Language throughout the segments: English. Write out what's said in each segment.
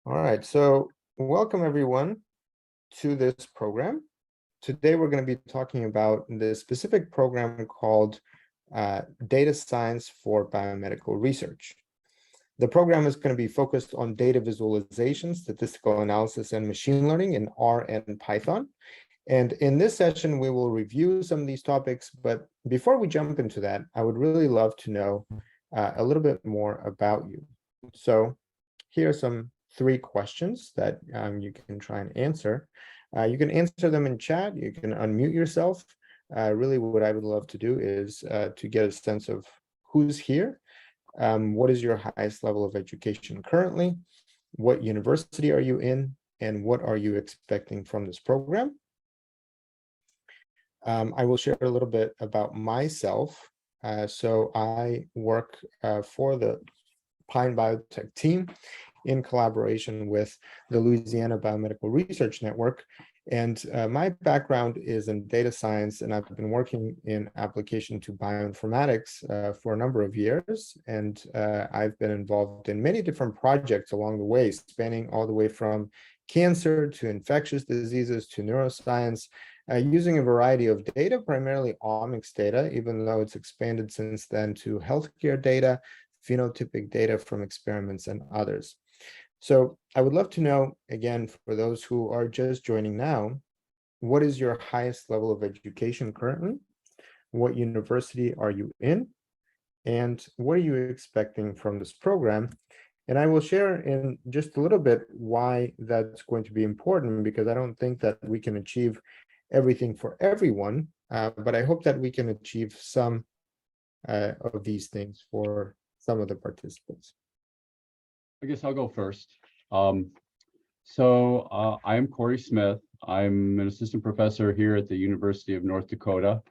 All right, so welcome everyone to this program. Today we're going to be talking about the specific program called Data Science for Biomedical Research. The program is going to be focused on data visualization, statistical analysis, and machine learning in R and Python. And in this session, we will review some of these topics. But before we jump into that, I would really love to know a little bit more about you. So here are some 3 questions that you can try and answer. You can answer them in chat. You can unmute yourself. Really, what I would love to do is to get a sense of who's here. What is your highest level of education currently? What university are you in? And what are you expecting from this program? I will share a little bit about myself. So I work for the Pine Biotech team in collaboration with the Louisiana Biomedical Research Network. And my background is in data science, and I've been working in application to bioinformatics for a number of years. And I've been involved in many different projects along the way, spanning all the way from cancer to infectious diseases to neuroscience, using a variety of data, primarily omics data, even though it's expanded since then to healthcare data, phenotypic data from experiments, and others. So I would love to know, again, for those who are just joining now, what is your highest level of education currently? What university are you in? And what are you expecting from this program? And I will share in just a little bit why that's going to be important, because I don't think that we can achieve everything for everyone, but I hope that we can achieve some of these things for some of the participants. I guess I'll go first. I am Corey Smith. I'm an assistant professor here at the University of North Dakota.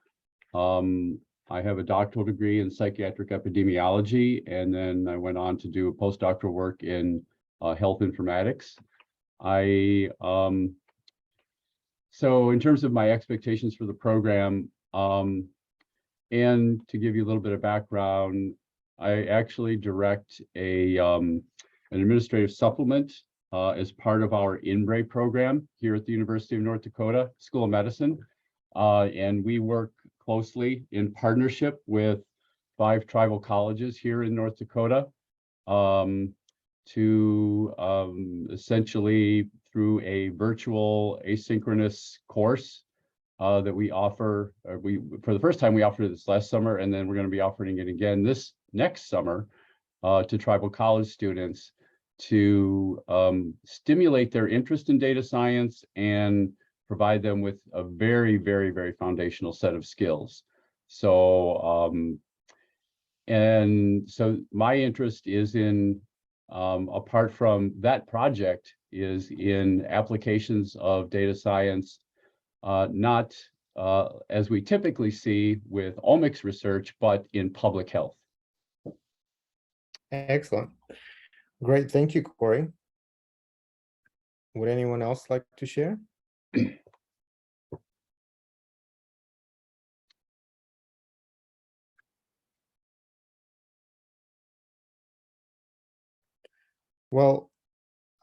I have a doctoral degree in psychiatric epidemiology, and then I went on to do a postdoctoral work in health informatics. So in terms of my expectations for the program, and to give you a little bit of background, I actually direct an administrative supplement as part of our INBRE program here at the University of North Dakota School of Medicine. And we work closely in partnership with 5 tribal colleges here in North Dakota to essentially, through a virtual asynchronous course that we offer, for the first time we offered it this last summer, and then we're going to be offering it again this next summer to tribal college students to stimulate their interest in data science and provide them with a very, very, very foundational set of skills. So, and so my interest is in, apart from that project, is in applications of data science, not as we typically see with omics research, but in public health. Excellent. Great. Thank you, Corey. Would anyone else like to share? Well,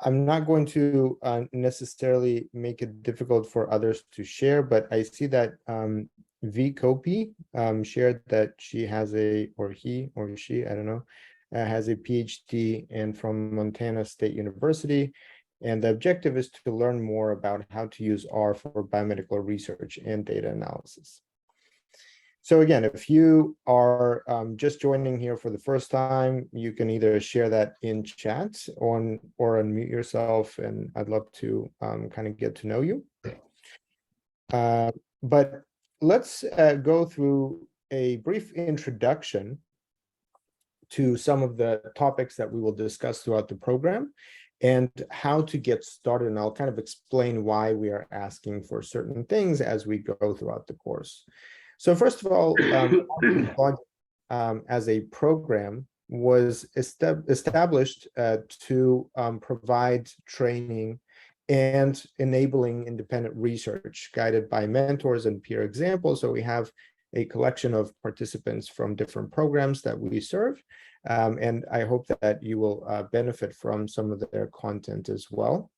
I'm not going to necessarily make it difficult for others to share, but I see that V. Kopi shared that she has or he or she, I don't know, has a PhD and from Montana State University. And the objective is to learn more about how to use R for biomedical research and data analysis. So again, if you are just joining here for the first time, you can either share that in chat or unmute yourself, and I'd love to kind of get to know you. But let's go through a brief introduction to some of the topics that we will discuss throughout the program and how to get started. And I'll kind of explain why we are asking for certain things as we go throughout the course. So first of all, as a program was established to provide training and enabling independent research guided by mentors and peer examples. So we have a collection of participants from different programs that we serve. And I hope that you will benefit from some of their content as well.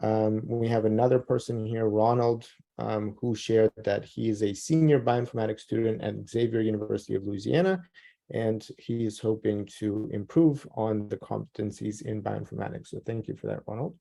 We have another person here, Ronald, who shared that he is a senior bioinformatics student at Xavier University of Louisiana, and he is hoping to improve on the competencies in bioinformatics. So thank you for that, Ronald.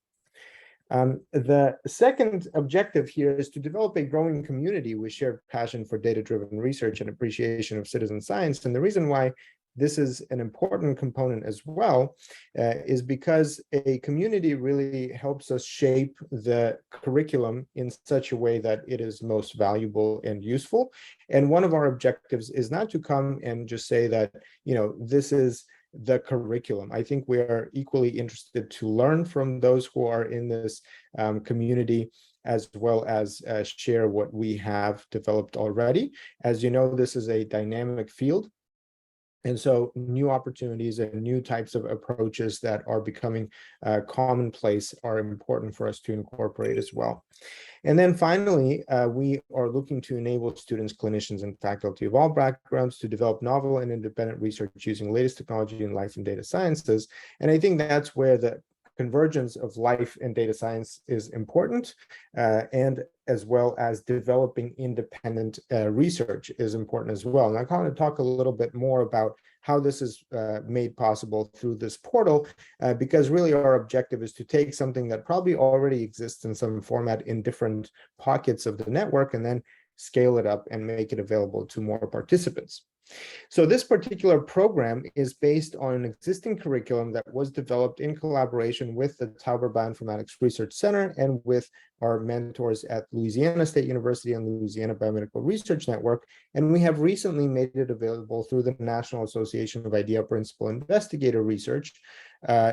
The second objective here is to develop a growing community with shared passion for data-driven research and appreciation of citizen science. And the reason why this is an important component as well is because a community really helps us shape the curriculum in such a way that it is most valuable and useful. And one of our objectives is not to come and just say that, you know, this is the curriculum. I think we are equally interested to learn from those who are in this community, as well as share what we have developed already. As you know, this is a dynamic field. And so new opportunities and new types of approaches that are becoming commonplace are important for us to incorporate as well. And then finally, we are looking to enable students, clinicians, and faculty of all backgrounds to develop novel and independent research using latest technology in life and data sciences. And I think that's where the convergence of life and data science is important, and as well as developing independent research is important as well. And I kind of talk a little bit more about how this is made possible through this portal, because really our objective is to take something that probably already exists in some format in different pockets of the network and then scale it up and make it available to more participants. So this particular program is based on an existing curriculum that was developed in collaboration with the Tauber Bioinformatics Research Center and with our mentors at Louisiana State University and Louisiana Biomedical Research Network. And we have recently made it available through the National Association of Idea Principal Investigator Research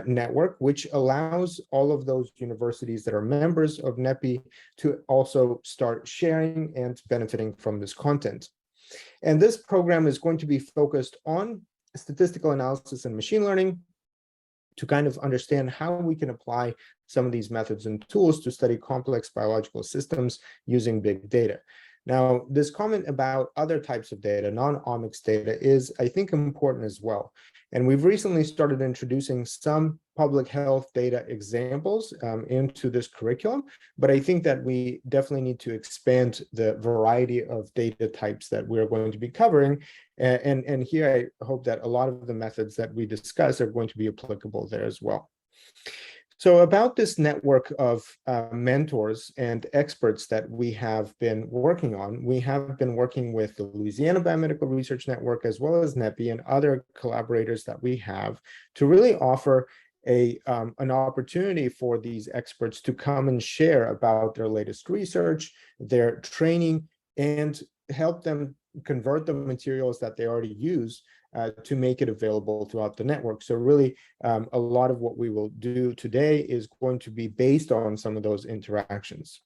Network, which allows all of those universities that are members of NAIPI to also start sharing and benefiting from this content. And this program is going to be focused on statistical analysis and machine learning to kind of understand how we can apply some of these methods and tools to study complex biological systems using big data. Now, this comment about other types of data, non-omics data, is, I think, important as well. And we've recently started introducing some public health data examples into this curriculum, but I think that we definitely need to expand the variety of data types that we're going to be covering. And here I hope that a lot of the methods that we discuss are going to be applicable there as well. So about this network of mentors and experts that we have been working on, we have been working with the Louisiana Biomedical Research Network, as well as NAIPI and other collaborators that we have, to really offer an opportunity for these experts to come and share about their latest research, their training, and help them convert the materials that they already use to make it available throughout the network. So really, a lot of what we will do today is going to be based on some of those interactions.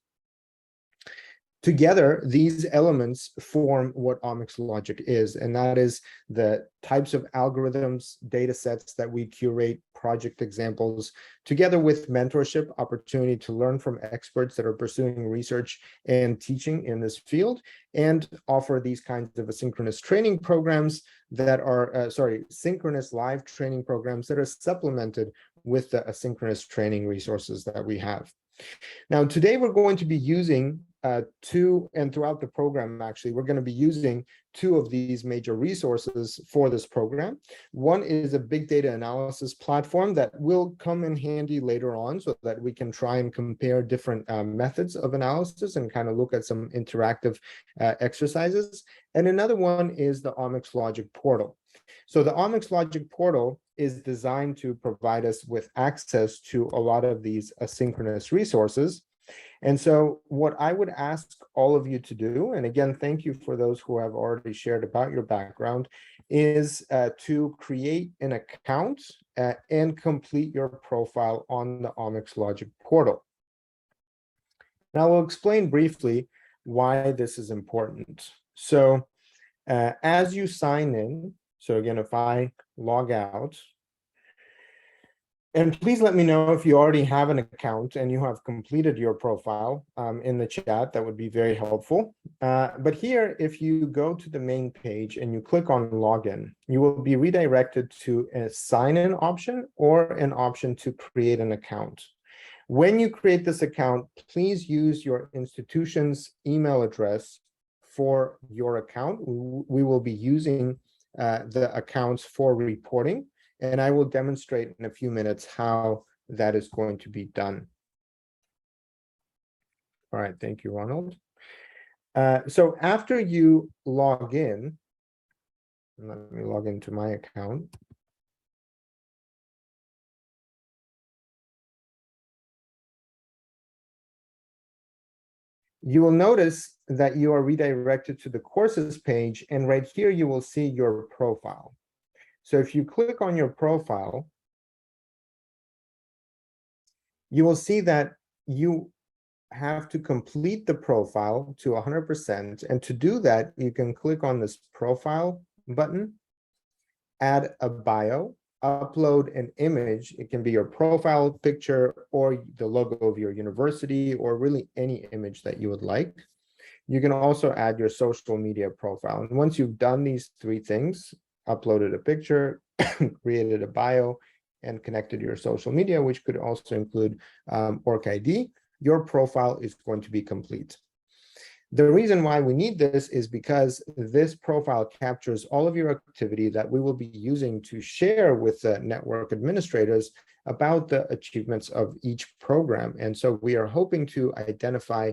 Together, these elements form what OmicsLogic is, and that is the types of algorithms, data sets that we curate, project examples, together with mentorship, opportunity to learn from experts that are pursuing research and teaching in this field, and offer these kinds of asynchronous training programs that are, synchronous live training programs that are supplemented with the asynchronous training resources that we have. Now, today we're going to be using and throughout the program, actually, we're going to be using two of these major resources for this program. One is a big data analysis platform that will come in handy later on so that we can try and compare different methods of analysis and kind of look at some interactive exercises. And another one is the OmicsLogic portal. So the OmicsLogic portal is designed to provide us with access to a lot of these asynchronous resources. And so what I would ask all of you to do, and again, thank you for those who have already shared about your background, is to create an account and complete your profile on the OmicsLogic portal. Now, we'll explain briefly why this is important. So as you sign in, so again, if I log out, And please let me know if you already have an account and you have completed your profile in the chat. That would be very helpful. But here, if you go to the main page and you click on login, you will be redirected to a sign-in option or an option to create an account. When you create this account, please use your institution's email address for your account. We will be using the accounts for reporting, and I will demonstrate in a few minutes how that is going to be done. All right, thank you, Ronald. So after you log in, let me log into my account. You will notice that you are redirected to the courses page, and right here you will see your profile. So if you click on your profile, you will see that you have to complete the profile to 100%. And to do that, you can click on this profile button, add a bio, upload an image. It can be your profile picture or the logo of your university, or really any image that you would like. You can also add your social media profile. And once you've done these three things, uploaded a picture, created a bio, and connected your social media, which could also include OrcID, your profile is going to be complete. The reason why we need this is because this profile captures all of your activity that we will be using to share with the network administrators about the achievements of each program. And so we are hoping to identify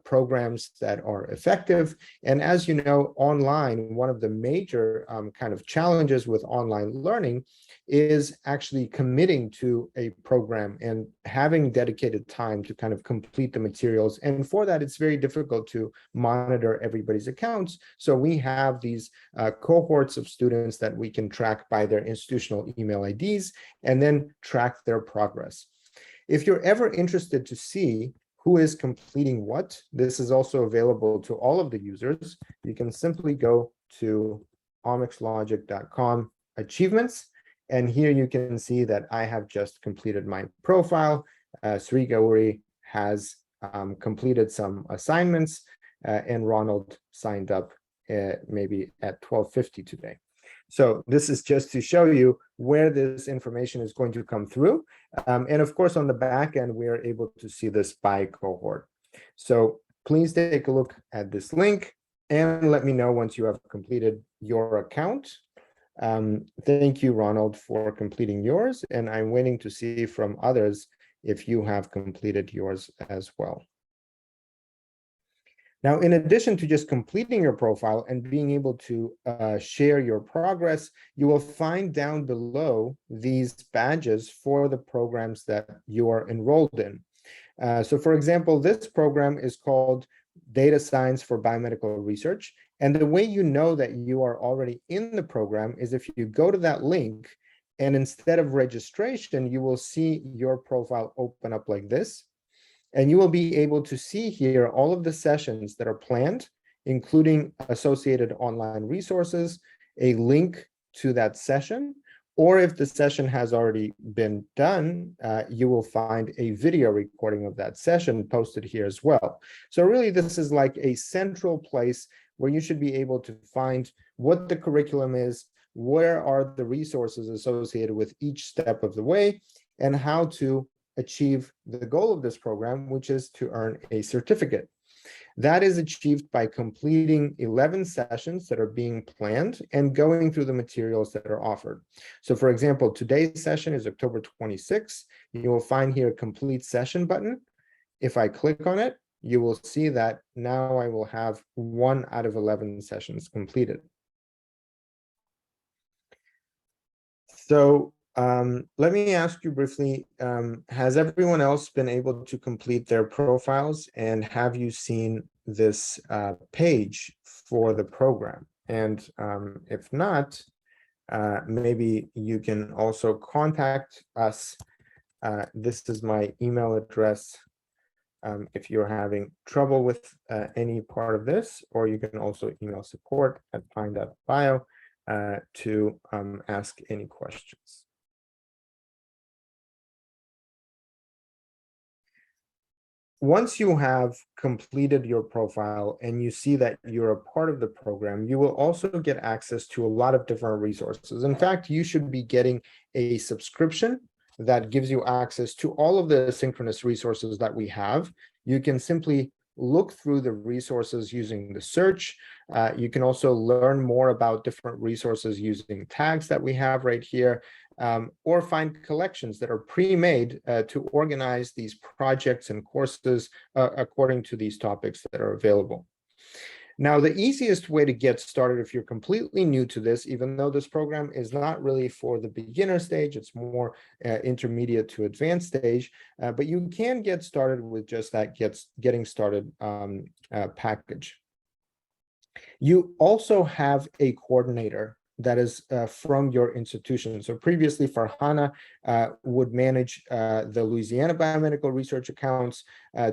programs that are effective. And as you know, online, one of the major kind of challenges with online learning is actually committing to a program and having dedicated time to kind of complete the materials. And for that, it's very difficult to monitor everybody's accounts. So we have these cohorts of students that we can track by their institutional email IDs and then track their progress. If you're ever interested to see who is completing what, this is also available to all of the users. You can simply go to OmicsLogic.com achievements, and here you can see that I have just completed my profile. Sri Gauri has completed some assignments, and Ronald signed up maybe at 12:50 today. So this is just to show you where this information is going to come through. And of course, on the back end, we are able to see this by cohort. So please take a look at this link and let me know once you have completed your account. Thank you, Ronald, for completing yours. And I'm waiting to see from others if you have completed yours as well. Now, in addition to just completing your profile and being able to share your progress, you will find down below these badges for the programs that you are enrolled in. So for example, this program is called Data Science for Biomedical Research. And the way you know that you are already in the program is if you go to that link, and instead of registration, you will see your profile open up like this. And you will be able to see here all of the sessions that are planned, including associated online resources, a link to that session, or if the session has already been done, you will find a video recording of that session posted here as well. So really, this is like a central place where you should be able to find what the curriculum is, where are the resources associated with each step of the way, and how to achieve the goal of this program, which is to earn a certificate. That is achieved by completing 11 sessions that are being planned and going through the materials that are offered. So for example, today's session is October 26th. You will find here a complete session button. If I click on it, you will see that now I will have 1 out of 11 sessions completed. So let me ask you briefly, has everyone else been able to complete their profiles, and have you seen this page for the program? And if not, maybe you can also contact us. This is my email address if you're having trouble with any part of this, or you can also email support@pine.bio to ask any questions. once you have completed your profile and you see that you're a part of the program, you will also get access to a lot of different resources. In fact, you should be getting a subscription that gives you access to all of the synchronous resources that we have. You can simply look through the resources using the search. You can also learn more about different resources using tags that we have right here, or find collections that are pre-made to organize these projects and courses according to these topics that are available. Now, the easiest way to get started if you're completely new to this, even though this program is not really for the beginner stage, it's more intermediate to advanced stage, but you can get started with just that getting started package. You also have a coordinator that is from your institution. So previously, Farhana would manage the Louisiana Biomedical Research accounts.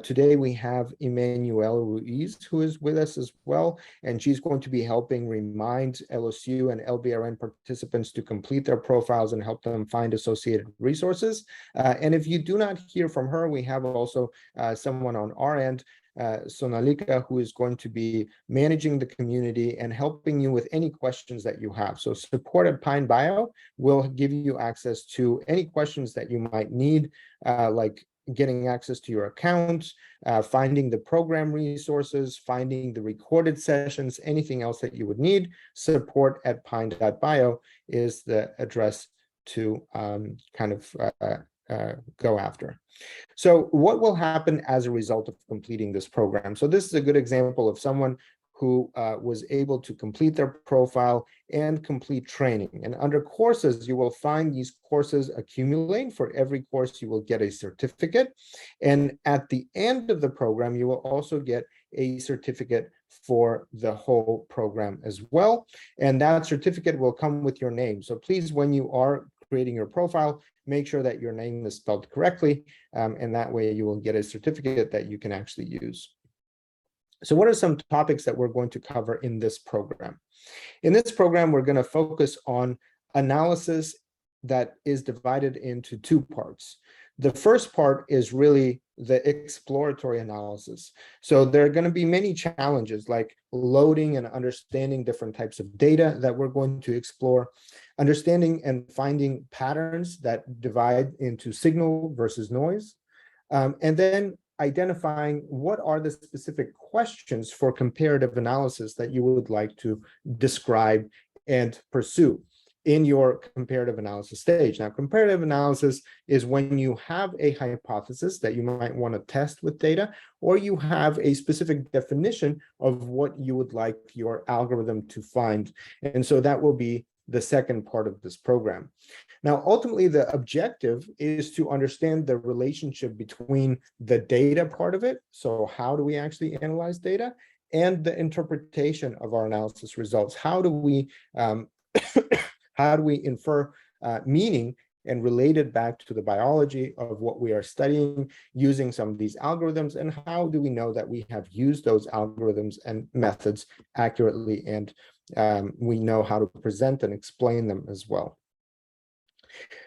Today, we have Emmanuel Ruiz, who is with us as well, and she's going to be helping remind LSU and LBRN participants to complete their profiles and help them find associated resources. And if you do not hear from her, we have also someone on our end, Sonalika, who is going to be managing the community and helping you with any questions that you have. So support at Pine Bio will give you access to any questions that you might need, like getting access to your account, finding the program resources, finding the recorded sessions, anything else that you would need. Support at pine.bio is the address to go after. So what will happen as a result of completing this program? So this is a good example of someone who was able to complete their profile and complete training. And under courses, you will find these courses accumulate. For every course, you will get a certificate. And at the end of the program, you will also get a certificate for the whole program as well. And that certificate will come with your name. So please, when you are creating your profile, make sure that your name is spelled correctly, and that way you will get a certificate that you can actually use. So what are some topics that we're going to cover in this program? In this program, we're going to focus on analysis that is divided into two parts. The first part is really the exploratory analysis. So there are going to be many challenges like loading and understanding different types of data that we're going to explore, understanding and finding patterns that divide into signal versus noise, and then identifying what are the specific questions for comparative analysis that you would like to describe and pursue in your comparative analysis stage. Now, comparative analysis is when you have a hypothesis that you might want to test with data, or you have a specific definition of what you would like your algorithm to find. And so that will be the second part of this program. Now, ultimately, the objective is to understand the relationship between the data part of it. So how do we actually analyze data, and the interpretation of our analysis results? How do we how do we infer meaning and relate it back to the biology of what we are studying using some of these algorithms? And how do we know that we have used those algorithms and methods accurately, and we know how to present and explain them as well?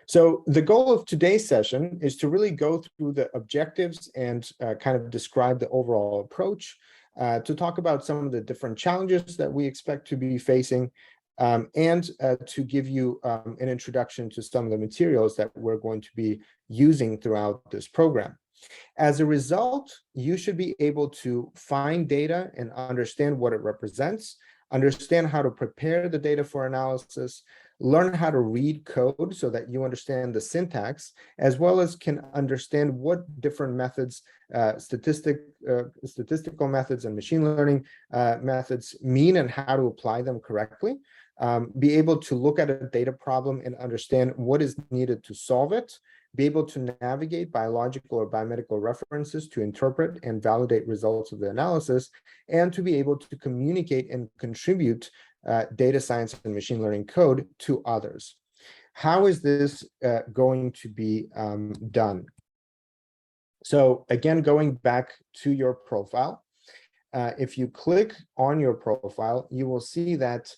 So the goal of today's session is to really go through the objectives and kind of describe the overall approach, to talk about some of the different challenges that we expect to be facing, and to give you an introduction to some of the materials that we're going to be using throughout this program. As a result, you should be able to find data and understand what it represents, understand how to prepare the data for analysis, learn how to read code so that you understand the syntax, as well as can understand what different methods, statistical methods and machine learning methods mean and how to apply them correctly. Be able to look at a data problem and understand what is needed to solve it, be able to navigate biological or biomedical references to interpret and validate results of the analysis, and to be able to communicate and contribute data science and machine learning code to others. How is this going to be done? So again, going back to your profile, if you click on your profile, you will see that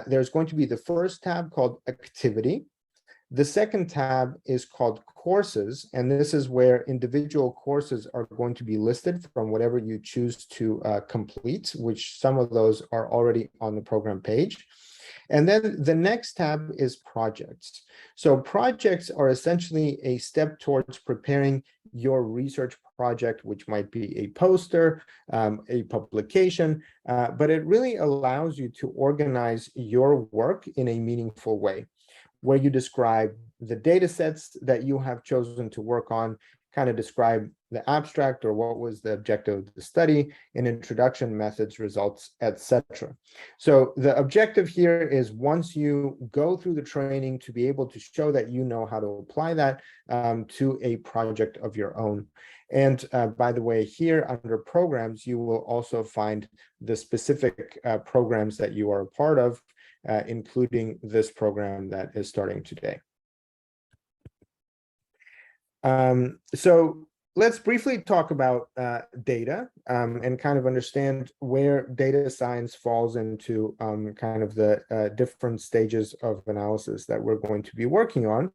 there's going to be the first tab called Activity. The second tab is called courses, and this is where individual courses are going to be listed from whatever you choose to complete, which some of those are already on the program page. And then the next tab is projects. So projects are essentially a step towards preparing your research project, which might be a poster, a publication, but it really allows you to organize your work in a meaningful way, where you describe the data sets that you have chosen to work on, kind of describe the abstract or what was the objective of the study, an introduction, methods, results, etc. So the objective here is, once you go through the training, to be able to show that you know how to apply that to a project of your own. And by the way, here under programs, you will also find the specific programs that you are a part of, including this program that is starting today. So let's briefly talk about data and kind of understand where data science falls into kind of the different stages of analysis that we're going to be working on.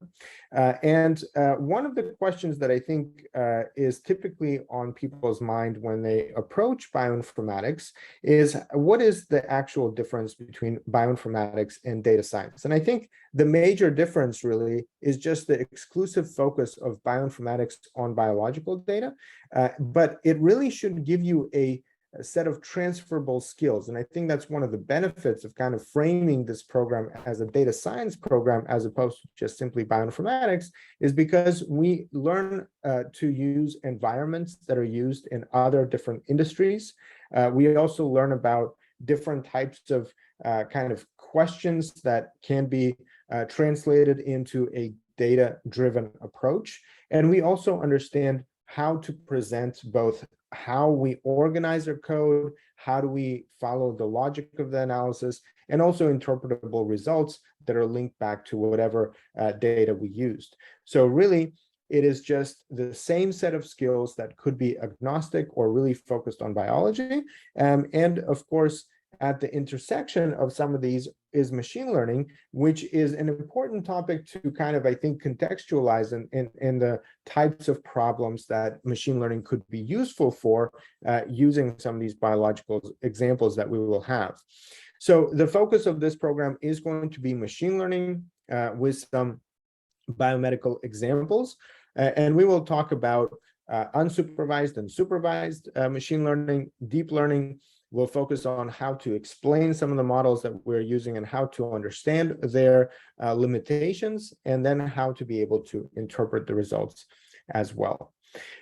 And one of the questions that I think is typically on people's mind when they approach bioinformatics is, what is the actual difference between bioinformatics and data science? And I think the major difference really is just the exclusive focus of bioinformatics on biological data, but it really should give you a set of transferable skills. And I think that's one of the benefits of kind of framing this program as a data science program, as opposed to just simply bioinformatics, is because we learn to use environments that are used in other different industries. We also learn about different types of kind of questions that can be translated into a data-driven approach. And we also understand how to present both how we organize our code, how do we follow the logic of the analysis, and also interpretable results that are linked back to whatever data we used. So really, it is just the same set of skills that could be agnostic or really focused on biology. And of course, at the intersection of some of these is machine learning, which is an important topic to kind of, I think, contextualize in the types of problems that machine learning could be useful for, using some of these biological examples that we will have. So the focus of this program is going to be machine learning with some biomedical examples. And we will talk about unsupervised and supervised machine learning, deep learning. We'll focus on how to explain some of the models that we're using and how to understand their limitations, and then how to be able to interpret the results as well.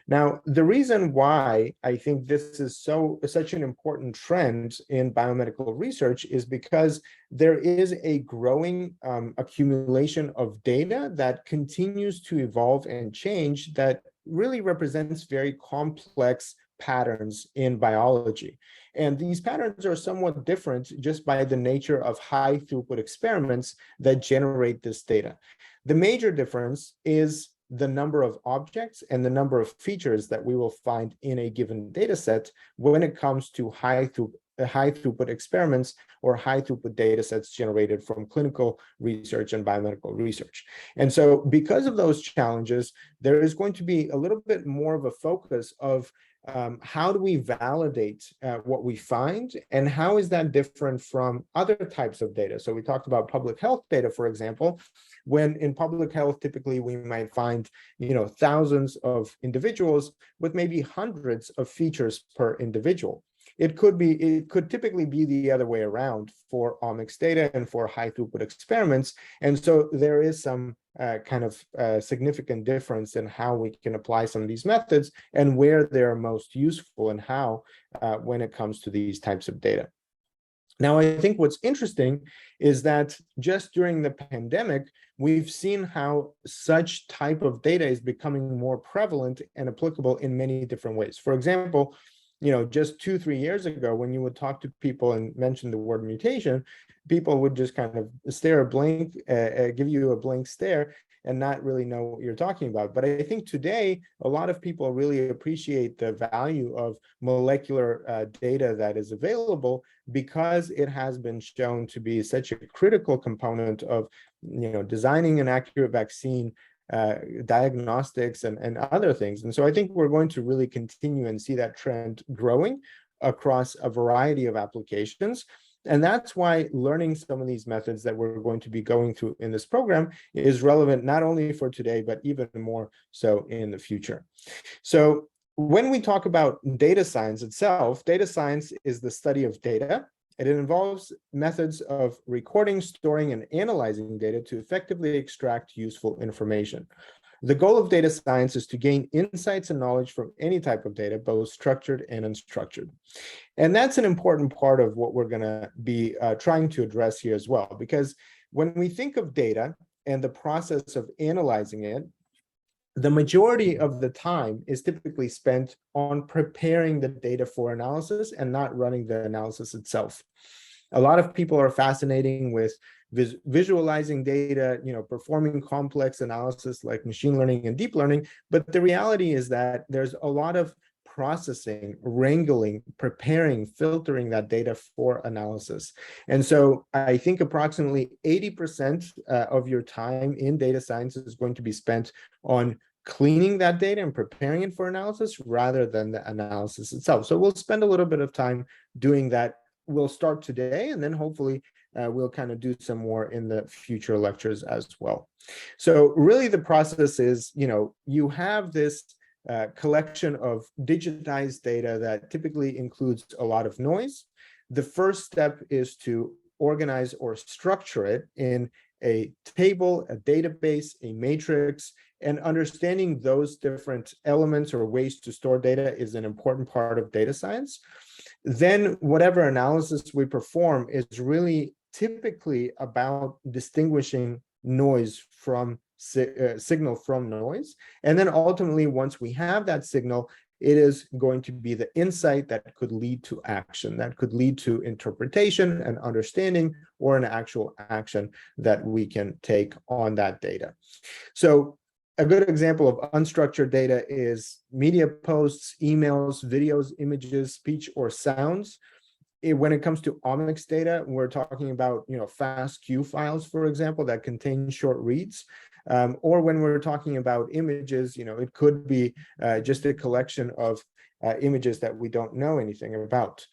Now, the reason why I think this is such an important trend in biomedical research is because there is a growing accumulation of data that continues to evolve and change, that really represents very complex patterns in biology. And these patterns are somewhat different just by the nature of high throughput experiments that generate this data. The major difference is the number of objects and the number of features that we will find in a given data set when it comes to high throughput experiments or high throughput data sets generated from clinical research and biomedical research. And so because of those challenges, there is going to be a little bit more of a focus of how do we validate what we find, and how is that different from other types of data? So we talked about public health data, for example, when in public health, typically we might find, thousands of individuals with maybe hundreds of features per individual. It could typically be the other way around for omics data and for high throughput experiments. And so there is some kind of significant difference in how we can apply some of these methods and where they're most useful and how when it comes to these types of data. Now, I think what's interesting is that just during the pandemic, we've seen how such type of data is becoming more prevalent and applicable in many different ways. For example, just 2-3 years ago, when you would talk to people and mention the word mutation, people would just kind of give you a blank stare and not really know what you're talking about. But I think today, a lot of people really appreciate the value of molecular data that is available, because it has been shown to be such a critical component of, designing an accurate vaccine, diagnostics, and other things. And so I think we're going to really continue and see that trend growing across a variety of applications. And that's why learning some of these methods that we're going to be going through in this program is relevant not only for today, but even more so in the future. So when we talk about data science itself, data science is the study of data. It involves methods of recording, storing, and analyzing data to effectively extract useful information. The goal of data science is to gain insights and knowledge from any type of data, both structured and unstructured. And that's an important part of what we're going to be trying to address here as well, because when we think of data and the process of analyzing it, the majority of the time is typically spent on preparing the data for analysis and not running the analysis itself. A lot of people are fascinating with visualizing data, performing complex analysis like machine learning and deep learning. But the reality is that there's a lot of processing, wrangling, preparing, filtering that data for analysis. And so I think approximately 80% of your time in data science is going to be spent on cleaning that data and preparing it for analysis rather than the analysis itself. So we'll spend a little bit of time doing that. We'll start today, and then hopefully we'll kind of do some more in the future lectures as well. So really the process is, you have this collection of digitized data that typically includes a lot of noise. The first step is to organize or structure it in a table, a database, a matrix, and understanding those different elements or ways to store data is an important part of data science. Then whatever analysis we perform is really typically about distinguishing noise from signal from noise. And then ultimately, once we have that signal, it is going to be the insight that could lead to action, that could lead to interpretation and understanding, or an actual action that we can take on that data. So a good example of unstructured data is media posts, emails, videos, images, speech, or sounds. When it comes to omics data, we're talking about FASTQ files, for example, that contain short reads. Or when we're talking about images, it could be just a collection of images that we don't know anything about.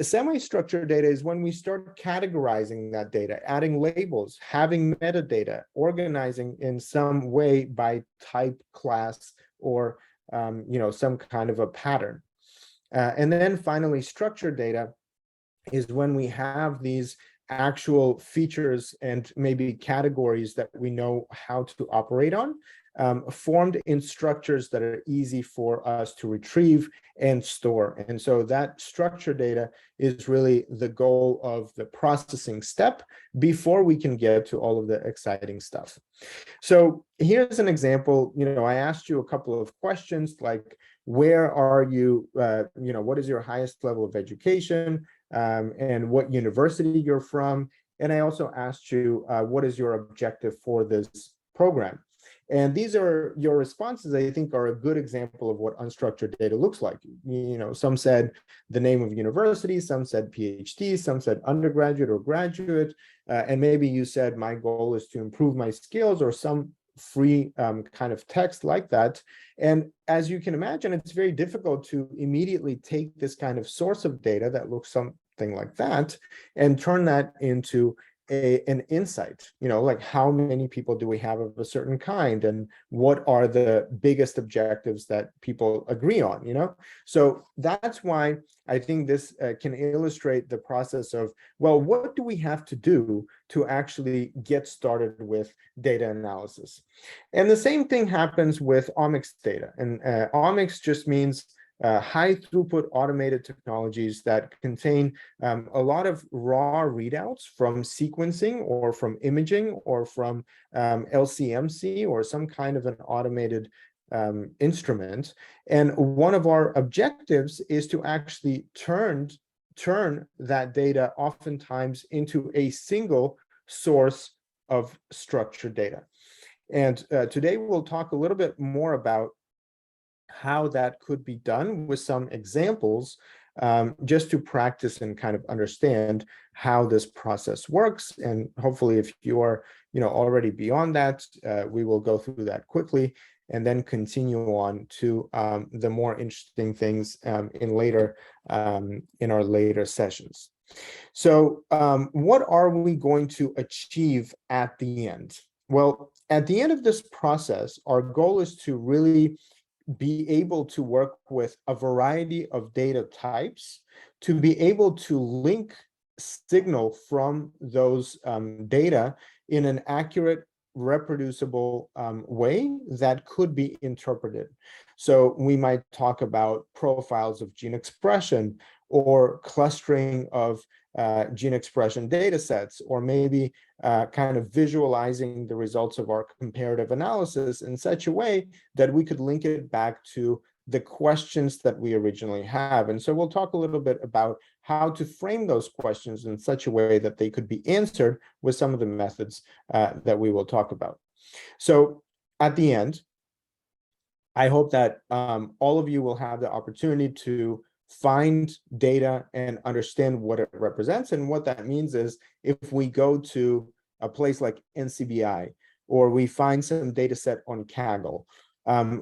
Semi-structured data is when we start categorizing that data, adding labels, having metadata, organizing in some way by type, class, or some kind of a pattern. And then finally, structured data is when we have these actual features and maybe categories that we know how to operate on, formed in structures that are easy for us to retrieve and store. And so that structured data is really the goal of the processing step before we can get to all of the exciting stuff. So here's an example. I asked you a couple of questions like, where are you, what is your highest level of education, and what university you're from? And I also asked you, what is your objective for this program? And these are your responses, I think, are a good example of what unstructured data looks like. Some said the name of university, some said PhD, some said undergraduate or graduate, and maybe you said my goal is to improve my skills, or some free kind of text like that. And as you can imagine, it's very difficult to immediately take this kind of source of data that looks something like that and turn that into an insight, like how many people do we have of a certain kind, and what are the biggest objectives that people agree on, So that's why I think this can illustrate the process of, well, what do we have to do to actually get started with data analysis? And the same thing happens with omics data. And omics just means high throughput automated technologies that contain a lot of raw readouts from sequencing or from imaging or from LCMC or some kind of an automated instrument. And one of our objectives is to actually turn that data oftentimes into a single source of structured data. And today we'll talk a little bit more about how that could be done with some examples, just to practice and kind of understand how this process works. And hopefully, if you are, already beyond that, we will go through that quickly and then continue on to the more interesting things in our later sessions. So what are we going to achieve at the end? Well, at the end of this process, our goal is to really be able to work with a variety of data types, to be able to link signal from those data in an accurate, reproducible way that could be interpreted. So we might talk about profiles of gene expression, or clustering of gene expression data sets, or maybe kind of visualizing the results of our comparative analysis in such a way that we could link it back to the questions that we originally have. And so we'll talk a little bit about how to frame those questions in such a way that they could be answered with some of the methods that we will talk about. So at the end, I hope that all of you will have the opportunity to find data and understand what it represents. And what that means is, if we go to a place like NCBI, or we find some data set on Kaggle,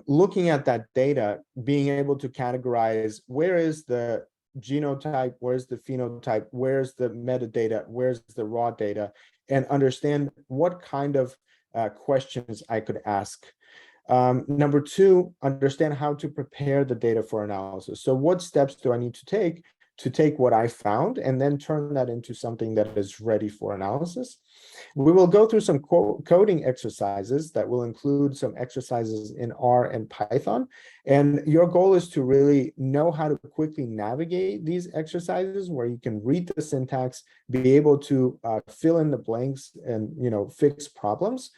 looking at that data, being able to categorize where is the genotype, where's the phenotype, where's the metadata, where's the raw data, and understand what kind of questions I could ask. Number two, understand how to prepare the data for analysis. So what steps do I need to take what I found and then turn that into something that is ready for analysis? We will go through some coding exercises that will include some exercises in R and Python. And your goal is to really know how to quickly navigate these exercises, where you can read the syntax, be able to fill in the blanks and fix problems.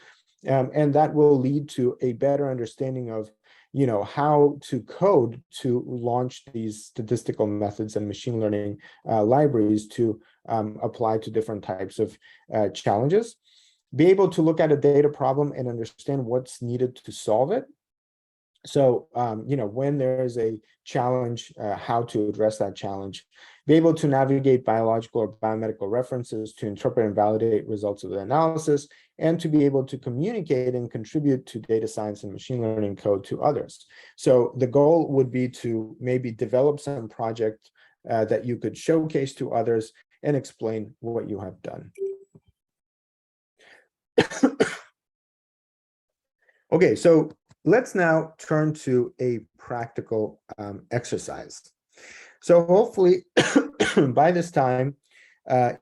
And that will lead to a better understanding of how to code to launch these statistical methods and machine learning libraries to apply to different types of challenges. Be able to look at a data problem and understand what's needed to solve it. So, when there is a challenge, how to address that challenge. Be able to navigate biological or biomedical references to interpret and validate results of the analysis, and to be able to communicate and contribute to data science and machine learning code to others. So the goal would be to maybe develop some project that you could showcase to others and explain what you have done. Okay, so let's now turn to a practical exercise. So hopefully by this time,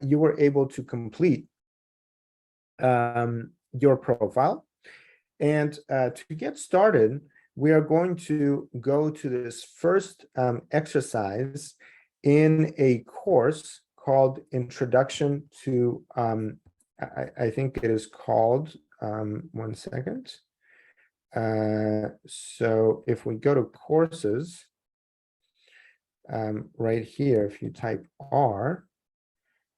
you were able to complete your profile. And to get started, we are going to go to this first exercise in a course called Introduction to, I think it is called, one second. So if we go to courses, right here, if you type R,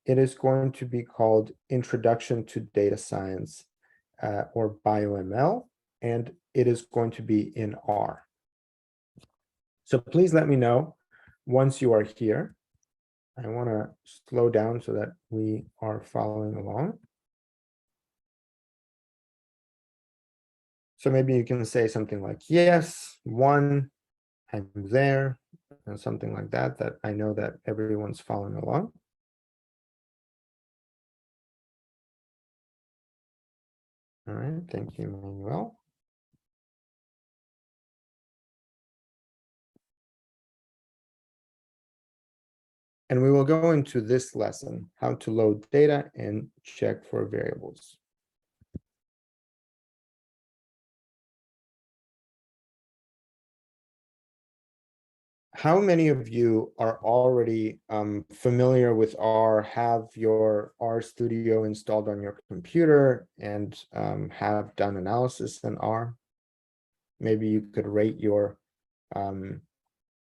it is going to be called Introduction to Data Science, or BioML, and it is going to be in R. So please let me know once you are here. I want to slow down so that we are following along. So maybe you can say something like, yes, 1, I'm there, and something like that, that I know that everyone's following along. All right, thank you, Manuel. And we will go into this lesson, how to load data and check for variables. How many of you are already familiar with R, have your R Studio installed on your computer, and have done analysis in R? Maybe you could rate your,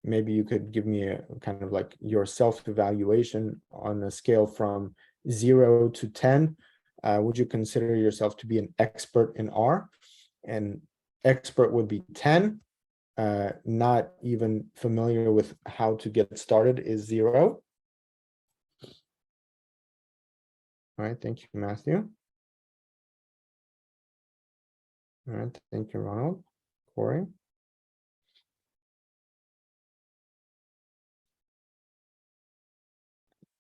maybe you could give me a kind of like your self-evaluation on a scale from 0 to 10. Would you consider yourself to be an expert in R? and expert would be 10. Not even familiar with how to get started is 0. All right, thank you, Matthew. All right, thank you, Ronald. Corey.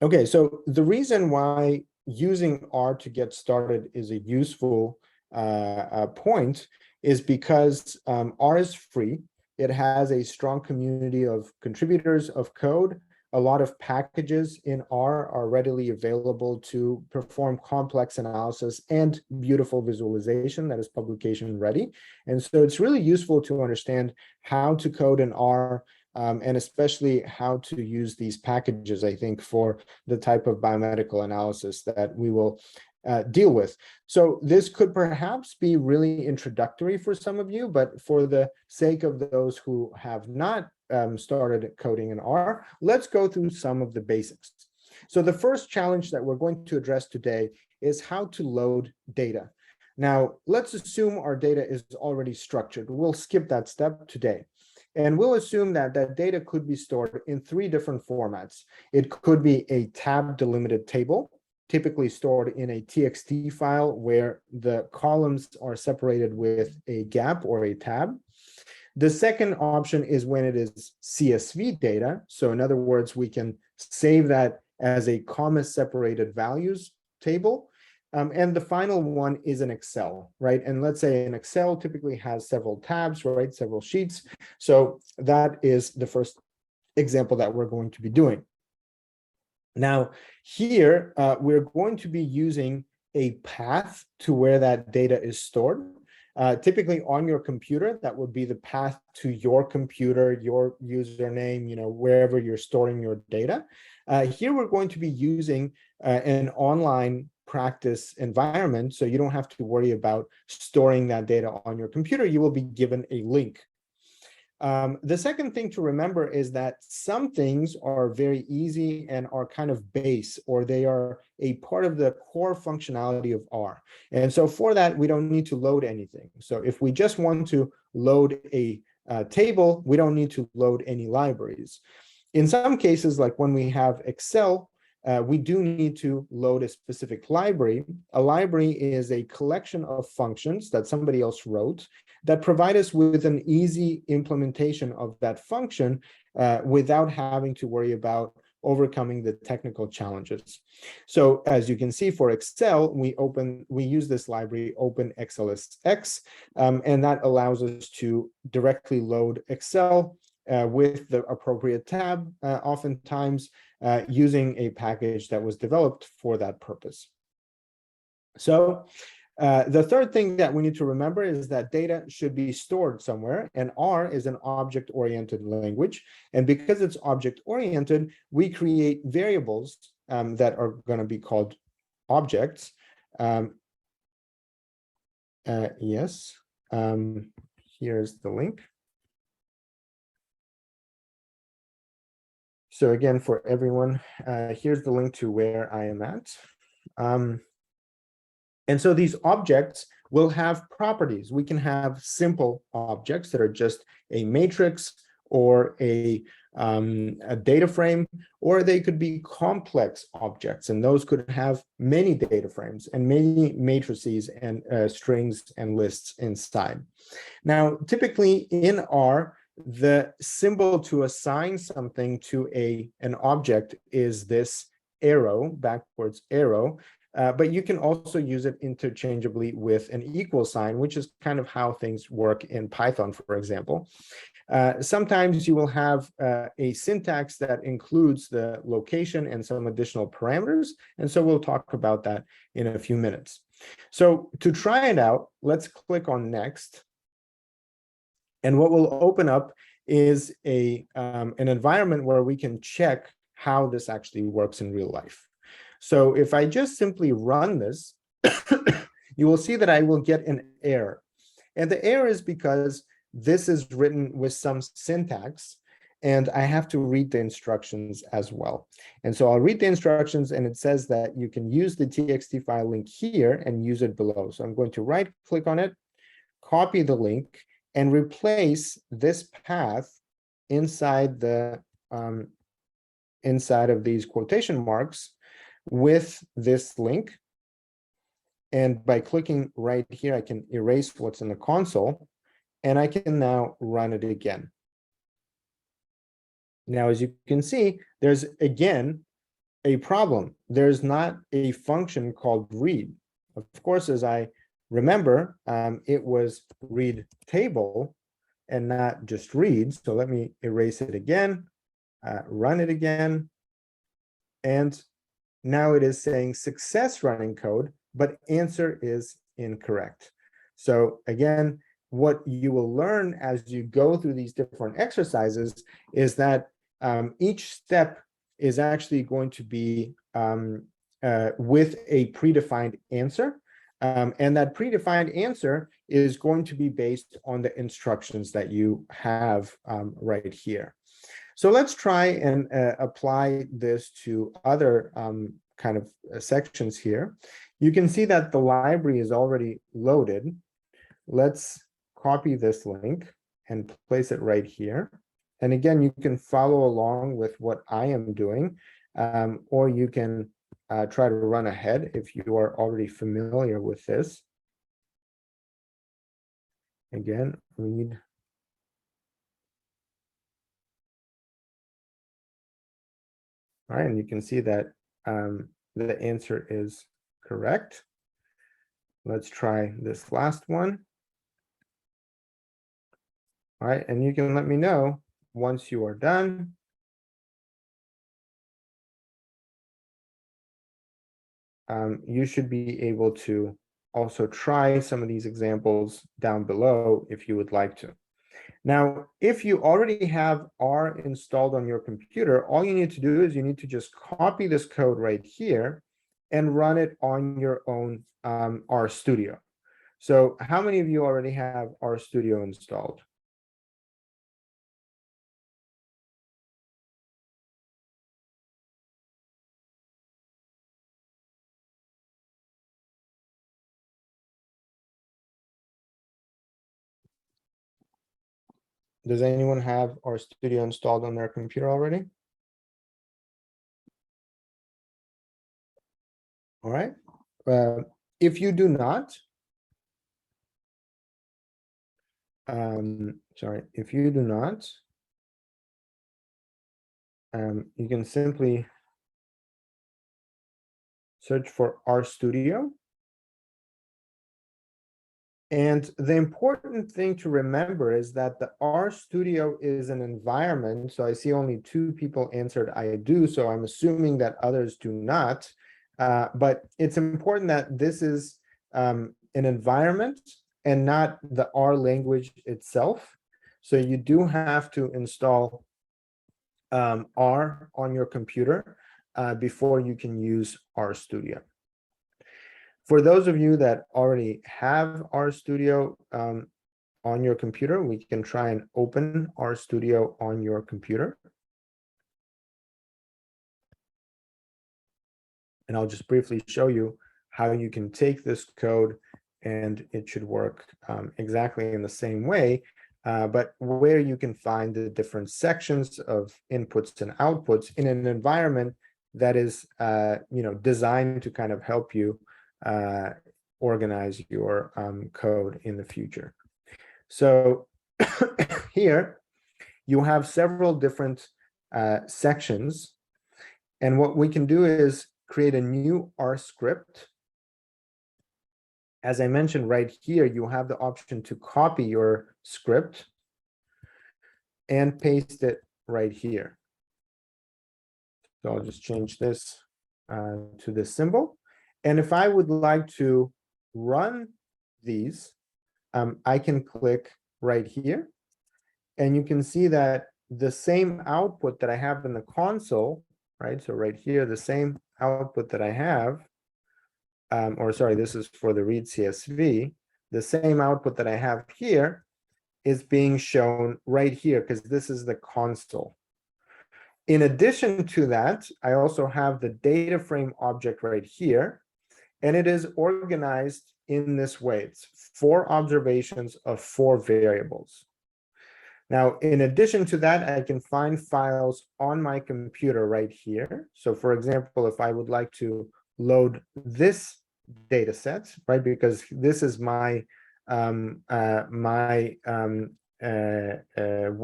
Okay, so the reason why using R to get started is a useful point is because R is free. It has a strong community of contributors of code. A lot of packages in R are readily available to perform complex analysis and beautiful visualization that is publication ready. And so it's really useful to understand how to code in R, and especially how to use these packages, I think, for the type of biomedical analysis that we will deal with. So this could perhaps be really introductory for some of you, but for the sake of those who have not started coding in R, let's go through some of the basics. So the first challenge that we're going to address today is how to load data. Now, let's assume our data is already structured. We'll skip that step today. And we'll assume that that data could be stored in 3 different formats. It could be a tab delimited table, typically stored in a TXT file where the columns are separated with a gap or a tab. The second option is when it is CSV data. So in other words, we can save that as a comma separated values table. And the final one is an Excel, right? And let's say an Excel typically has several tabs, right? Several sheets. So that is the first example that we're going to be doing. Now, here, we're going to be using a path to where that data is stored. Typically on your computer, that would be the path to your computer, your username, wherever you're storing your data. Here, we're going to be using an online practice environment, so you don't have to worry about storing that data on your computer. You will be given a link. The second thing to remember is that some things are very easy and are kind of base, or they are a part of the core functionality of R. And so for that, we don't need to load anything. So if we just want to load a table, we don't need to load any libraries. In some cases, like when we have Excel, we do need to load a specific library. A library is a collection of functions that somebody else wrote that provide us with an easy implementation of that function without having to worry about overcoming the technical challenges. So as you can see for Excel, we use this library OpenXLSX, and that allows us to directly load Excel with the appropriate tab, oftentimes using a package that was developed for that purpose. So the third thing that we need to remember is that data should be stored somewhere, and R is an object-oriented language. And because it's object-oriented, we create variables that are going to be called objects. Yes, here's the link. So again, for everyone, here's the link to where I am at. And so these objects will have properties. We can have simple objects that are just a matrix or a data frame, or they could be complex objects, and those could have many data frames and many matrices and strings and lists inside. Now, typically in R, the symbol to assign something to an object is this arrow, backwards arrow, but you can also use it interchangeably with an equal sign, which is kind of how things work in Python, for example. Sometimes you will have a syntax that includes the location and some additional parameters, and so we'll talk about that in a few minutes. So to try it out, let's click on Next. And what will open up is an environment where we can check how this actually works in real life. So if I just simply run this, you will see that I will get an error. And the error is because this is written with some syntax, and I have to read the instructions as well. And so I'll read the instructions, and it says that you can use the TXT file link here and use it below. So I'm going to right-click on it, copy the link and replace this path inside the inside of these quotation marks with this link. And by clicking right here, I can erase what's in the console, and I can now run it again. Now, as you can see, there's again a problem. There's not a function called read. Of course, as I remember, it was read table and not just read. So let me erase it again, run it again. And now it is saying success running code, but answer is incorrect. So again, what you will learn as you go through these different exercises is that each step is actually going to be with a predefined answer. And that predefined answer is going to be based on the instructions that you have right here. So let's try and apply this to other kind of sections here. You can see that the library is already loaded. Let's copy this link and place it right here. And again, you can follow along with what I am doing, or you can try to run ahead if you are already familiar with this. Again, read. All right, and you can see that the answer is correct. Let's try this last one. All right, and you can let me know once you are done. You should be able to also try some of these examples down below if you would like to. Now, if you already have R installed on your computer, all you need to do is you need to just copy this code right here and run it on your own RStudio. So how many of you already have RStudio installed? Does anyone have RStudio installed on their computer already? All right. If you do not, if you do not, you can simply search for RStudio. And the important thing to remember is that the RStudio is an environment. So I see only 2 people answered I do, so I'm assuming that others do not. But it's important that this is an environment and not the R language itself. So you do have to install R on your computer before you can use RStudio. For those of you that already have RStudio on your computer, we can try and open RStudio on your computer. And I'll just briefly show you how you can take this code and it should work exactly in the same way, but where you can find the different sections of inputs and outputs in an environment that is designed to kind of help you organize your code in the future. So here you have several different sections, and what we can do is create a new R script. As I mentioned right here, you have the option to copy your script and paste it right here. So I'll just change this to this symbol. And if I would like to run these, I can click right here. And you can see that the same output that I have in the console, right? So right here, the same output that I have, this is for the read CSV, the same output that I have here is being shown right here because this is the console. In addition to that, I also have the data frame object right here. And it is organized in this way. It's 4 observations of 4 variables. Now, in addition to that, I can find files on my computer right here. So for example, if I would like to load this data set, right, because this is my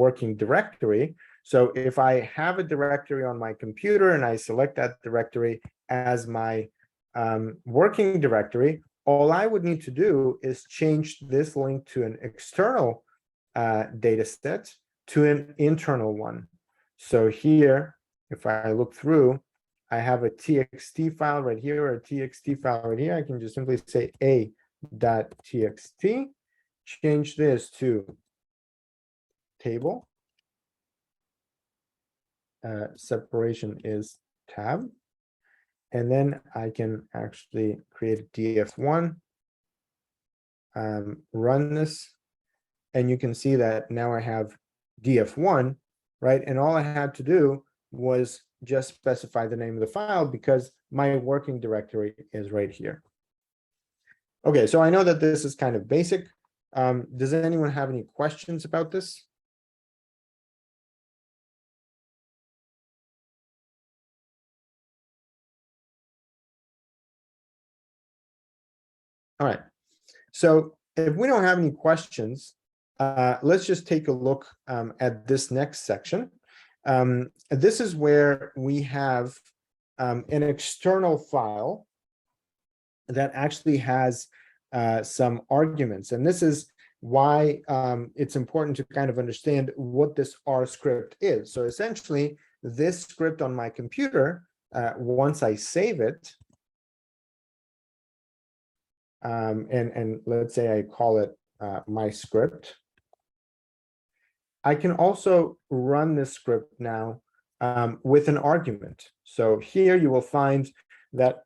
working directory. So if I have a directory on my computer and I select that directory as my working directory, all I would need to do is change this link to an external data set to an internal one. So here, if I look through, I have a txt file right here, or a txt file right here. I can just simply say a.txt, change this to table. Separation is tab. And then I can actually create a df1, run this, and you can see that now I have df1, right? And all I had to do was just specify the name of the file because my working directory is right here. Okay, so I know that this is kind of basic. Does anyone have any questions about this? All right, so if we don't have any questions, let's just take a look at this next section. This is where we have an external file that actually has some arguments. And this is why it's important to kind of understand what this R script is. So essentially, this script on my computer, once I save it, and let's say I call it my script, I can also run this script now with an argument. So here you will find that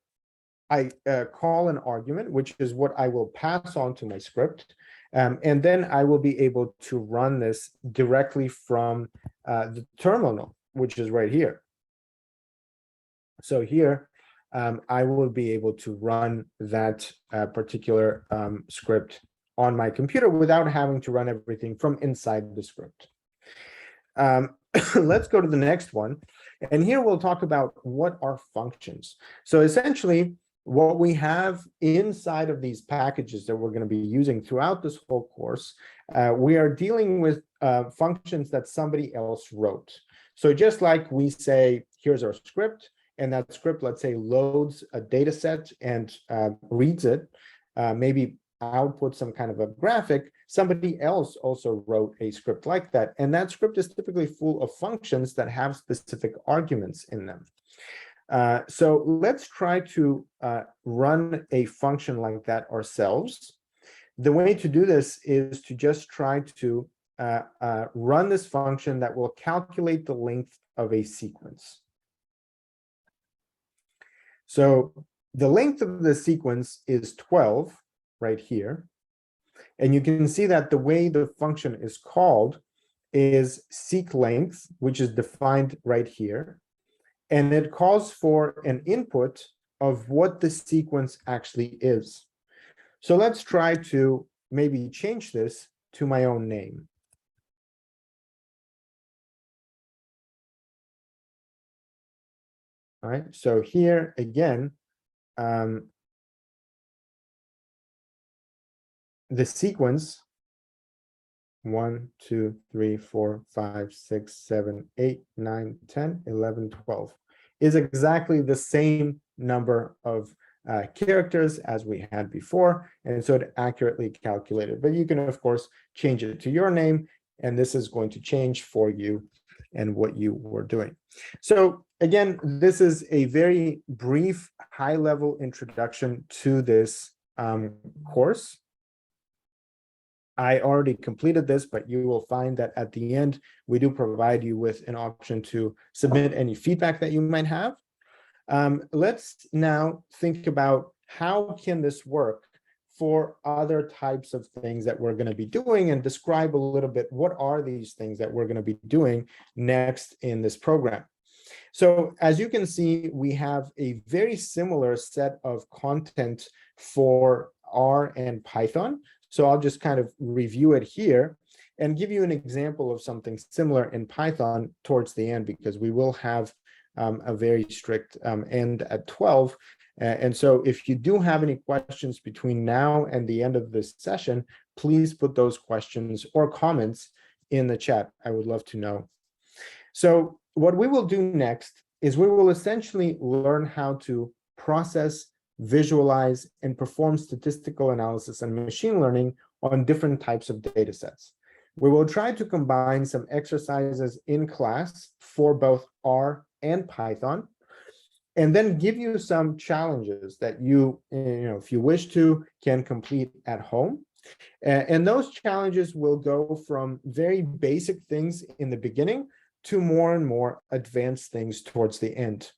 I call an argument, which is what I will pass on to my script. And then I will be able to run this directly from the terminal, which is right here. So here, I will be able to run that particular script on my computer without having to run everything from inside the script. Let's go to the next one. And here we'll talk about what are functions. So essentially, what we have inside of these packages that we're going to be using throughout this whole course, we are dealing with functions that somebody else wrote. So just like we say, here's our script, and that script, let's say, loads a data set and reads it, maybe output some kind of a graphic, somebody else also wrote a script like that. And that script is typically full of functions that have specific arguments in them. So let's try to run a function like that ourselves. The way to do this is to just try to run this function that will calculate the length of a sequence. So the length of the sequence is 12 right here. And you can see that the way the function is called is seq length, which is defined right here. And it calls for an input of what the sequence actually is. So let's try to maybe change this to my own name. All right, so here again, the sequence 1, 2, 3, 4, 5, 6, 7, 8, 9, 10, 11, 12 is exactly the same number of characters as we had before, and so it accurately calculated. But you can, of course, change it to your name, and this is going to change for you and what you were doing. So again, this is a very brief, high-level introduction to this course. I already completed this, but you will find that at the end, we do provide you with an option to submit any feedback that you might have. Let's now think about how can this work for other types of things that we're going to be doing, and describe a little bit what are these things that we're going to be doing next in this program. So as you can see, we have a very similar set of content for R and Python. So I'll just kind of review it here and give you an example of something similar in Python towards the end, because we will have a very strict end at 12. And so if you do have any questions between now and the end of this session, please put those questions or comments in the chat. I would love to know. So what we will do next is we will essentially learn how to process, visualize, and perform statistical analysis and machine learning on different types of data sets. We will try to combine some exercises in class for both R and Python, and then give you some challenges that you if you wish to, can complete at home. And those challenges will go from very basic things in the beginning to more and more advanced things towards the end.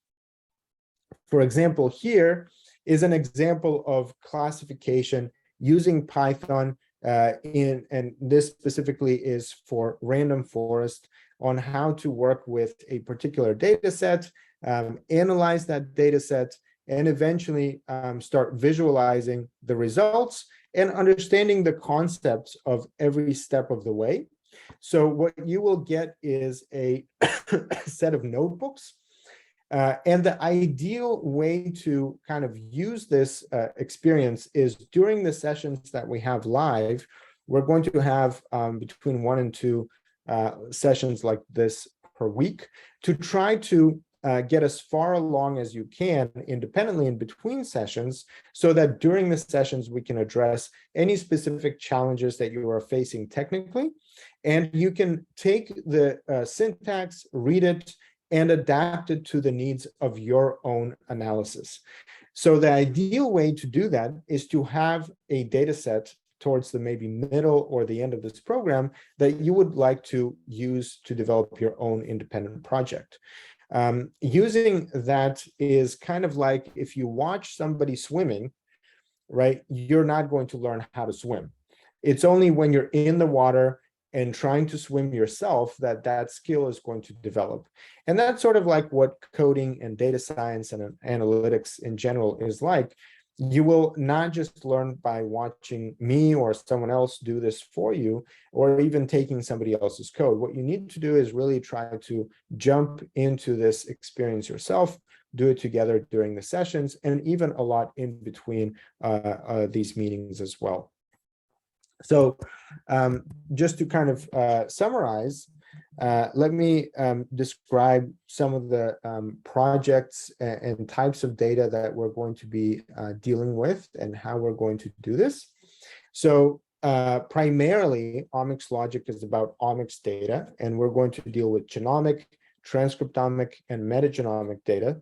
For example, here is an example of classification using Python and this specifically is for random forest, on how to work with a particular data set, analyze that data set, and eventually start visualizing the results and understanding the concepts of every step of the way. So what you will get is a set of notebooks. And the ideal way to kind of use this experience is during the sessions that we have live. We're going to have between 1 and 2 sessions like this per week to try to get as far along as you can independently in between sessions, so that during the sessions we can address any specific challenges that you are facing technically. And you can take the syntax, read it, and adapt it to the needs of your own analysis. So the ideal way to do that is to have a data set towards the maybe middle or the end of this program that you would like to use to develop your own independent project. Using that is kind of like if you watch somebody swimming, right? You're not going to learn how to swim. It's only when you're in the water and trying to swim yourself that that skill is going to develop. And that's sort of like what coding and data science and analytics in general is like. You will not just learn by watching me or someone else do this for you, or even taking somebody else's code. What you need to do is really try to jump into this experience yourself, do it together during the sessions, and even a lot in between these meetings as well. So just to kind of summarize, let me describe some of the projects and types of data that we're going to be dealing with and how we're going to do this. So primarily, OmicsLogic is about omics data, and we're going to deal with genomic, transcriptomic, and metagenomic data.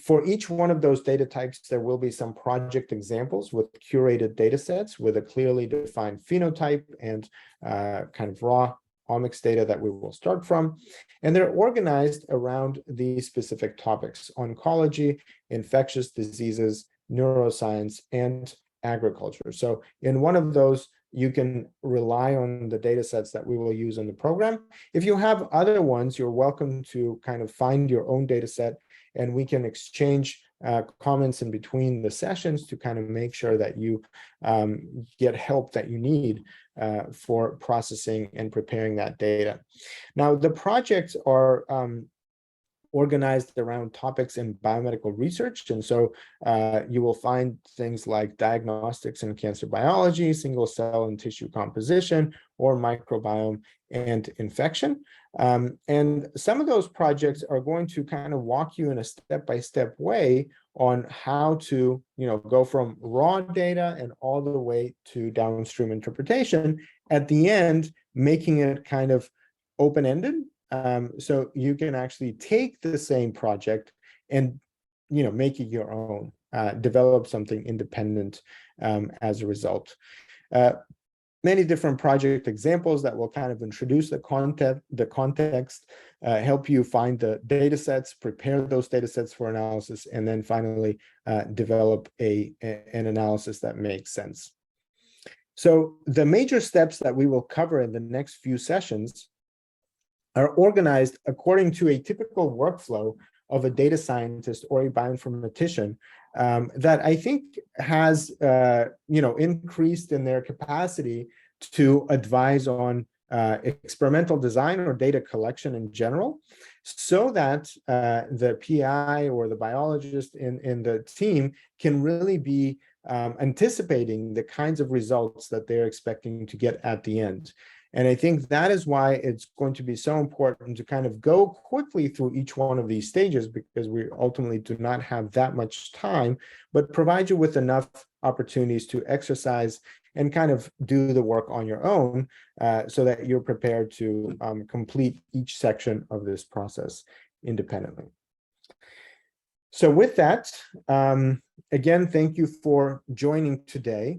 For each one of those data types, there will be some project examples with curated data sets with a clearly defined phenotype and kind of raw omics data that we will start from. And they're organized around these specific topics: oncology, infectious diseases, neuroscience, and agriculture. So in one of those, you can rely on the data sets that we will use in the program. If you have other ones, you're welcome to kind of find your own data set, and we can exchange comments in between the sessions to kind of make sure that you get help that you need for processing and preparing that data. Now, the projects are organized around topics in biomedical research. And so you will find things like diagnostics and cancer biology, single cell and tissue composition, or microbiome and infection. And some of those projects are going to kind of walk you in a step-by-step way on how to, go from raw data and all the way to downstream interpretation, at the end, making it kind of open-ended. So you can actually take the same project and, make it your own, develop something independent as a result. Many different project examples that will kind of introduce the context, help you find the data sets, prepare those data sets for analysis, and then finally develop an analysis that makes sense. So the major steps that we will cover in the next few sessions are organized according to a typical workflow of a data scientist or a bioinformatician that I think has increased in their capacity to advise on experimental design or data collection in general, so that the PI or the biologist in the team can really be anticipating the kinds of results that they're expecting to get at the end. And I think that is why it's going to be so important to kind of go quickly through each one of these stages, because we ultimately do not have that much time, but provide you with enough opportunities to exercise and kind of do the work on your own so that you're prepared to complete each section of this process independently. So with that, again, thank you for joining today.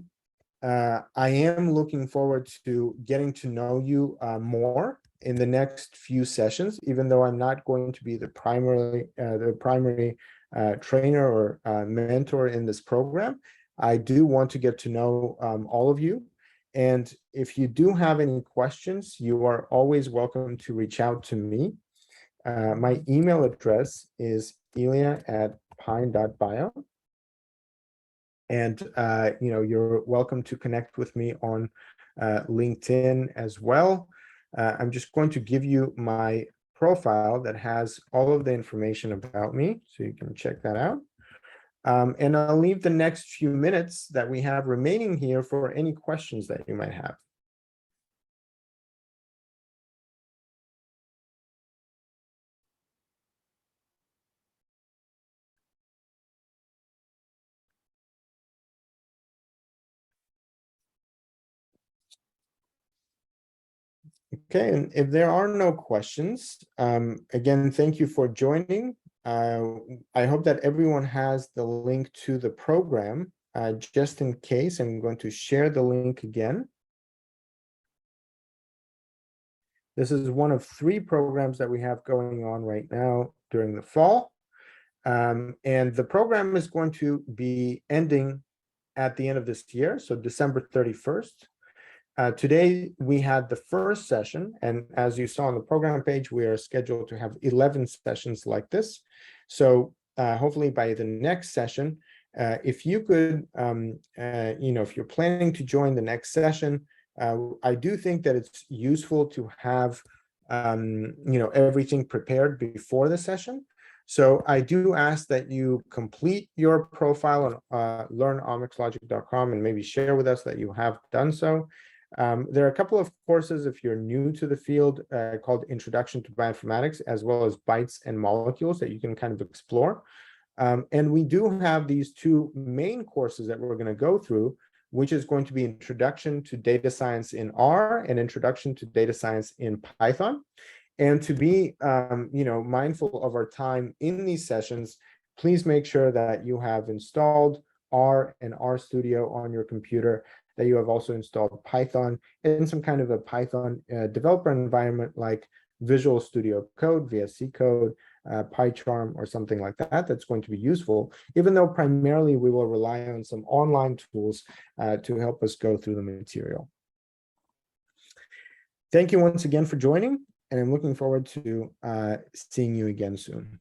I am looking forward to getting to know you more in the next few sessions, even though I'm not going to be the primary trainer or mentor in this program. I do want to get to know all of you. And if you do have any questions, you are always welcome to reach out to me. My email address is ilya@pine.bio. And you're welcome to connect with me on LinkedIn as well. I'm just going to give you my profile that has all of the information about me, so you can check that out. And I'll leave the next few minutes that we have remaining here for any questions that you might have. Okay, and if there are no questions, again, thank you for joining. I hope that everyone has the link to the program. Just in case, I'm going to share the link again. This is one of 3 programs that we have going on right now during the fall. And the program is going to be ending at the end of this year, so December 31st. Today, we had the first session, and as you saw on the program page, we are scheduled to have 11 sessions like this. So hopefully by the next session, if you could, if you're planning to join the next session, I do think that it's useful to have, everything prepared before the session. So I do ask that you complete your profile on learnomixlogic.com and maybe share with us that you have done so. There are a couple of courses, if you're new to the field, called Introduction to Bioinformatics, as well as Bytes and Molecules, that you can kind of explore. And we do have these 2 main courses that we're going to go through, which is going to be Introduction to Data Science in R and Introduction to Data Science in Python. And to be mindful of our time in these sessions, please make sure that you have installed R and RStudio on your computer, that you have also installed Python in some kind of a Python developer environment like Visual Studio Code, VS Code, PyCharm, or something like that. That's going to be useful, even though primarily we will rely on some online tools to help us go through the material. Thank you once again for joining, and I'm looking forward to seeing you again soon.